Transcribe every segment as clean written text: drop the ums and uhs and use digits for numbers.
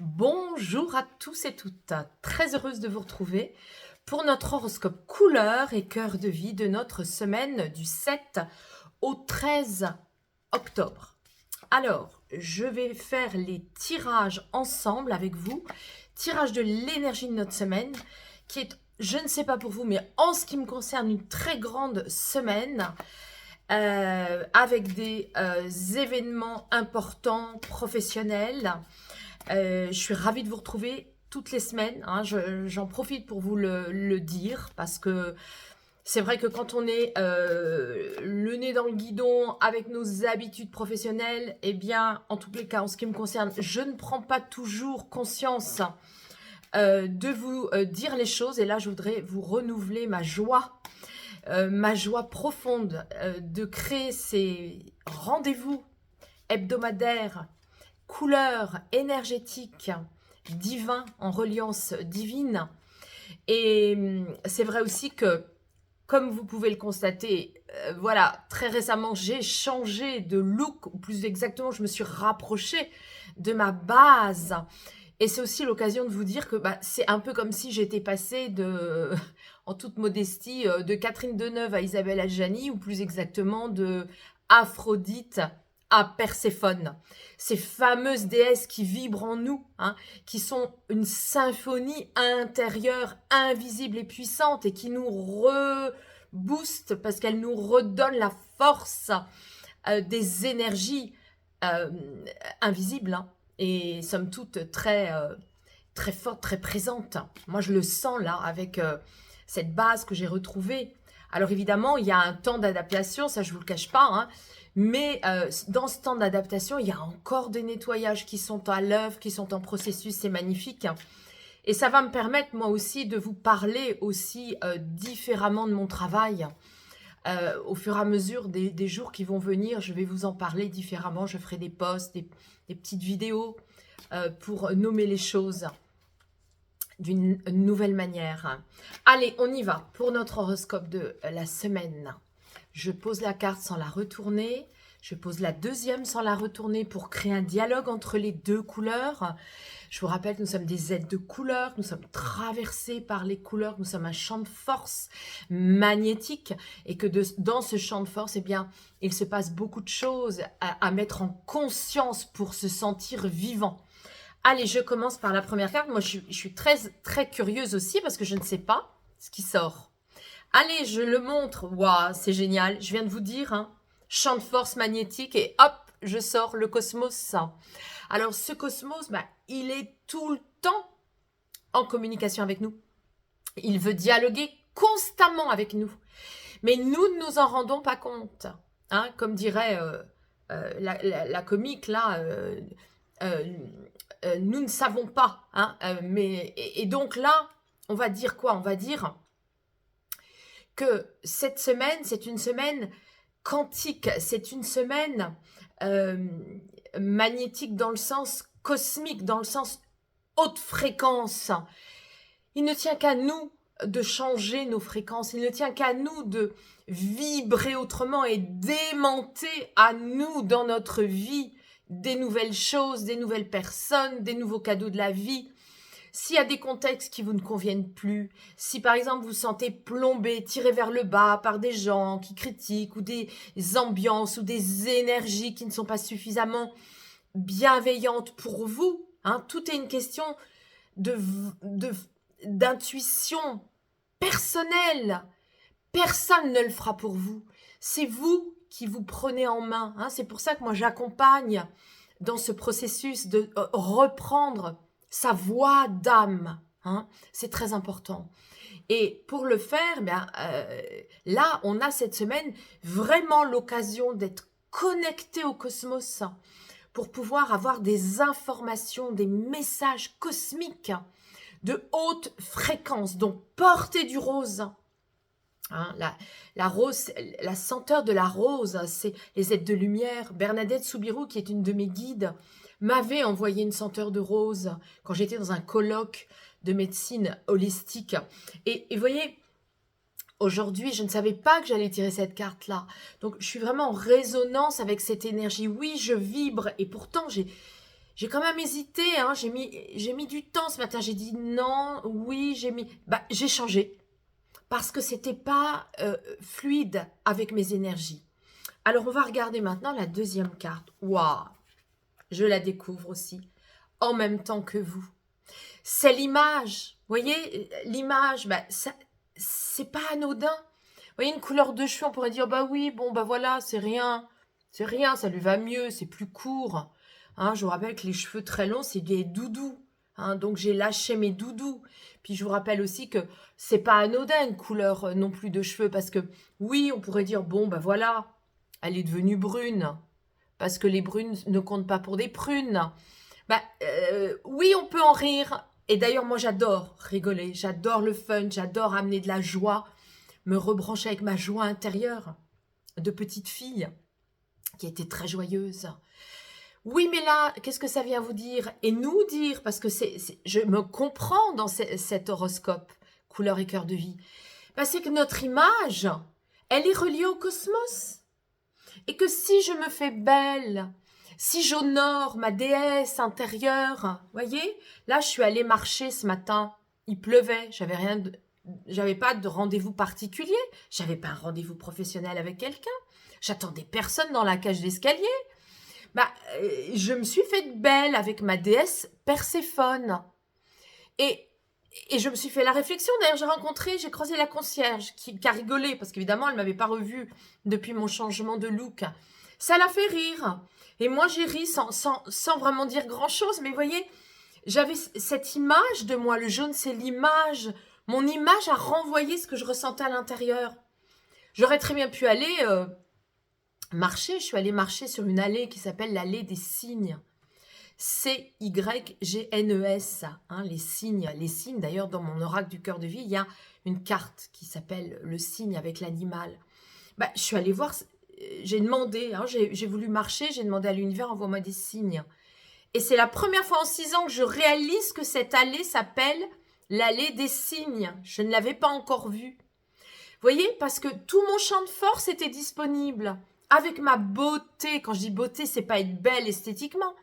Bonjour à tous et toutes, très heureuse de vous retrouver pour notre horoscope couleur et cœur de vie de notre semaine du 7 au 13 octobre. Alors, je vais faire les tirages ensemble avec vous, tirage de l'énergie de notre semaine qui est, je ne sais pas pour vous, mais en ce qui me concerne, une très grande semaine avec des événements importants, professionnels. Je suis ravie de vous retrouver toutes les semaines. Hein. J'en profite pour vous le dire parce que c'est vrai que quand on est le nez dans le guidon avec nos habitudes professionnelles, eh bien, en tous les cas, en ce qui me concerne, je ne prends pas toujours conscience de vous dire les choses. Et là, je voudrais vous renouveler ma joie profonde de créer ces rendez-vous hebdomadaires couleurs énergétiques divins en reliance divine. Et c'est vrai aussi que, comme vous pouvez le constater, voilà, très récemment, j'ai changé de look, ou plus exactement, je me suis rapprochée de ma base. Et c'est aussi l'occasion de vous dire que c'est un peu comme si j'étais passée de, en toute modestie, de Catherine Deneuve à Isabelle Adjani, ou plus exactement de Aphrodite à Perséphone. Ces fameuses déesses qui vibrent en nous, hein, qui sont une symphonie intérieure invisible et puissante et qui nous reboostent parce qu'elles nous redonnent la force des énergies euh, invisibles, hein, et somme toute très forte, très présente. Moi, je le sens là avec cette base que j'ai retrouvée. Alors évidemment, il y a un temps d'adaptation, ça je vous le cache pas, hein, mais dans ce temps d'adaptation, il y a encore des nettoyages qui sont à l'œuvre, qui sont en processus, c'est magnifique. Et ça va me permettre moi aussi de vous parler aussi différemment de mon travail. Au fur et à mesure des jours qui vont venir, je vais vous en parler différemment. Je ferai des posts, des petites vidéos pour nommer les choses d'une nouvelle manière. Allez, on y va pour notre horoscope de la semaine. Je pose la carte sans la retourner. Je pose la deuxième sans la retourner pour créer un dialogue entre les deux couleurs. Je vous rappelle que nous sommes des êtres de couleurs, nous sommes traversés par les couleurs, nous sommes un champ de force magnétique et que dans ce champ de force, eh bien, il se passe beaucoup de choses à mettre en conscience pour se sentir vivant. Allez, je commence par la première carte. Moi, je suis très, très curieuse aussi parce que je ne sais pas ce qui sort. Allez, je le montre. Waouh, c'est génial. Je viens de vous dire, hein, champ de force magnétique et hop, je sors le cosmos. Alors, ce cosmos, il est tout le temps en communication avec nous. Il veut dialoguer constamment avec nous. Mais nous ne nous en rendons pas compte. Hein, comme dirait la comique, là, nous ne savons pas. Hein, et donc là, on va dire quoi? On va dire que cette semaine, c'est une semaine quantique, c'est une semaine magnétique dans le sens cosmique, dans le sens haute fréquence. Il ne tient qu'à nous de changer nos fréquences, il ne tient qu'à nous de vibrer autrement et d'aimanter à nous dans notre vie des nouvelles choses, des nouvelles personnes, des nouveaux cadeaux de la vie. S'il y a des contextes qui vous ne conviennent plus, si par exemple vous vous sentez plombé, tiré vers le bas par des gens qui critiquent ou des ambiances ou des énergies qui ne sont pas suffisamment bienveillantes pour vous, hein, tout est une question d'intuition personnelle. Personne ne le fera pour vous. C'est vous qui vous prenez en main. Hein. C'est pour ça que moi j'accompagne dans ce processus de reprendre sa voix d'âme. Hein. C'est très important. Et pour le faire, là, on a cette semaine vraiment l'occasion d'être connecté au cosmos pour pouvoir avoir des informations, des messages cosmiques de haute fréquence. Donc, portez du rose. Hein, la rose, la senteur de la rose, c'est les êtres de lumière. Bernadette Soubirous, qui est une de mes guides, m'avait envoyé une senteur de rose quand j'étais dans un colloque de médecine holistique. Et vous voyez, aujourd'hui, je ne savais pas que j'allais tirer cette carte-là. Donc, je suis vraiment en résonance avec cette énergie. Oui, je vibre et pourtant, j'ai J'ai quand même hésité, hein, j'ai mis du temps ce matin. J'ai dit non, oui, j'ai changé. Parce que c'était pas fluide avec mes énergies. Alors, on va regarder maintenant la deuxième carte. Waouh! Je la découvre aussi, en même temps que vous. C'est l'image. Vous voyez, l'image, c'est pas anodin. Vous voyez, une couleur de cheveux, on pourrait dire, bah oui, bon, bah voilà, c'est rien. C'est rien, ça lui va mieux, c'est plus court. Hein, je vous rappelle que les cheveux très longs, c'est des doudous. Hein, donc, j'ai lâché mes doudous. Puis, je vous rappelle aussi que c'est pas anodin, une couleur non plus de cheveux. Parce que, oui, on pourrait dire, bon, bah voilà, elle est devenue brune. Parce que les brunes ne comptent pas pour des prunes. Oui, on peut en rire. Et d'ailleurs, moi, j'adore rigoler. J'adore le fun. J'adore amener de la joie. Me rebrancher avec ma joie intérieure de petite fille qui était très joyeuse. Oui, mais là, qu'est-ce que ça vient vous dire? Et nous dire, parce que je me comprends dans cet horoscope, couleur et cœur de vie. C'est que notre image, elle est reliée au cosmos. Et que si je me fais belle, si j'honore ma déesse intérieure, voyez, là je suis allée marcher ce matin, il pleuvait, j'avais pas de rendez-vous particulier, j'avais pas un rendez-vous professionnel avec quelqu'un, j'attendais personne dans la cage d'escalier. Je me suis faite belle avec ma déesse Perséphone. Et je me suis fait la réflexion, d'ailleurs j'ai croisé la concierge qui a rigolé, parce qu'évidemment elle ne m'avait pas revue depuis mon changement de look. Ça l'a fait rire. Et moi j'ai ri sans vraiment dire grand chose, mais vous voyez, j'avais cette image de moi, le jaune c'est l'image, mon image a renvoyé ce que je ressentais à l'intérieur. J'aurais très bien pu aller marcher, je suis allée marcher sur une allée qui s'appelle l'allée des cygnes. C-Y-G-N-E-S, hein, les signes. Les signes, d'ailleurs, dans mon oracle du cœur de vie, il y a une carte qui s'appelle le signe avec l'animal. Je suis allée voir, j'ai demandé, hein, j'ai voulu marcher, j'ai demandé à l'univers, envoie-moi des signes. Et c'est la première fois en 6 ans que je réalise que cette allée s'appelle l'allée des cygnes. Je ne l'avais pas encore vue. Vous voyez, parce que tout mon champ de force était disponible. Avec ma beauté, quand je dis beauté, c'est pas être belle esthétiquement,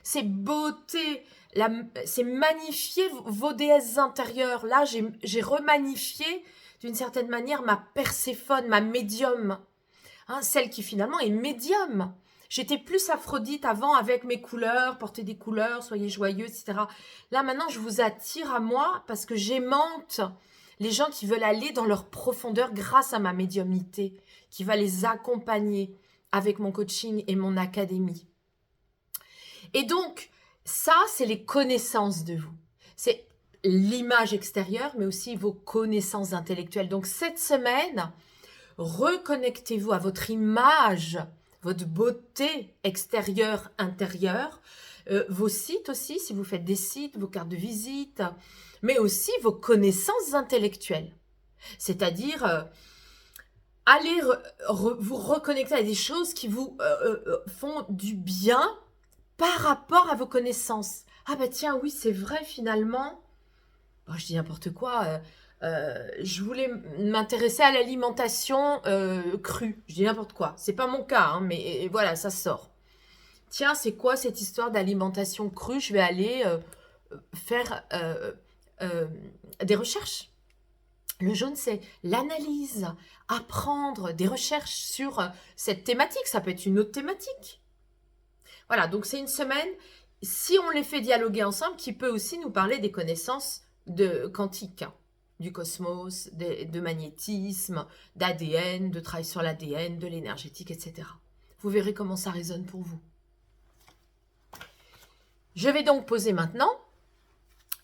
c'est beauté, c'est magnifier vos déesses intérieures. Là, j'ai remagnifié d'une certaine manière ma Perséphone, ma médium, hein, celle qui finalement est médium. J'étais plus Aphrodite avant avec mes couleurs, portez des couleurs, soyez joyeux, etc. Là, maintenant, je vous attire à moi parce que j'aimante les gens qui veulent aller dans leur profondeur grâce à ma médiumnité, qui va les accompagner avec mon coaching et mon académie. Et donc, ça, c'est les connaissances de vous. C'est l'image extérieure, mais aussi vos connaissances intellectuelles. Donc, cette semaine, reconnectez-vous à votre image, votre beauté extérieure, intérieure, vos sites aussi, si vous faites des sites, vos cartes de visite, mais aussi vos connaissances intellectuelles. C'est-à-dire, allez vous reconnecter à des choses qui vous font du bien par rapport à vos connaissances. Ah tiens, oui, c'est vrai finalement. Bon, je dis n'importe quoi. Je voulais m'intéresser à l'alimentation crue. Je dis n'importe quoi. C'est pas mon cas, hein, mais voilà, ça sort. Tiens, c'est quoi cette histoire d'alimentation crue? Je vais aller faire des recherches. Le jaune, c'est l'analyse, apprendre des recherches sur cette thématique. Ça peut être une autre thématique. Voilà, donc c'est une semaine, si on les fait dialoguer ensemble, qui peut aussi nous parler des connaissances quantiques, hein, du cosmos, de magnétisme, d'ADN, de travail sur l'ADN, de l'énergétique, etc. Vous verrez comment ça résonne pour vous. Je vais donc poser maintenant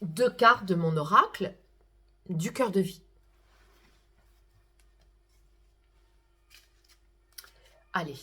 2 cartes de mon oracle du cœur de vie. Allez,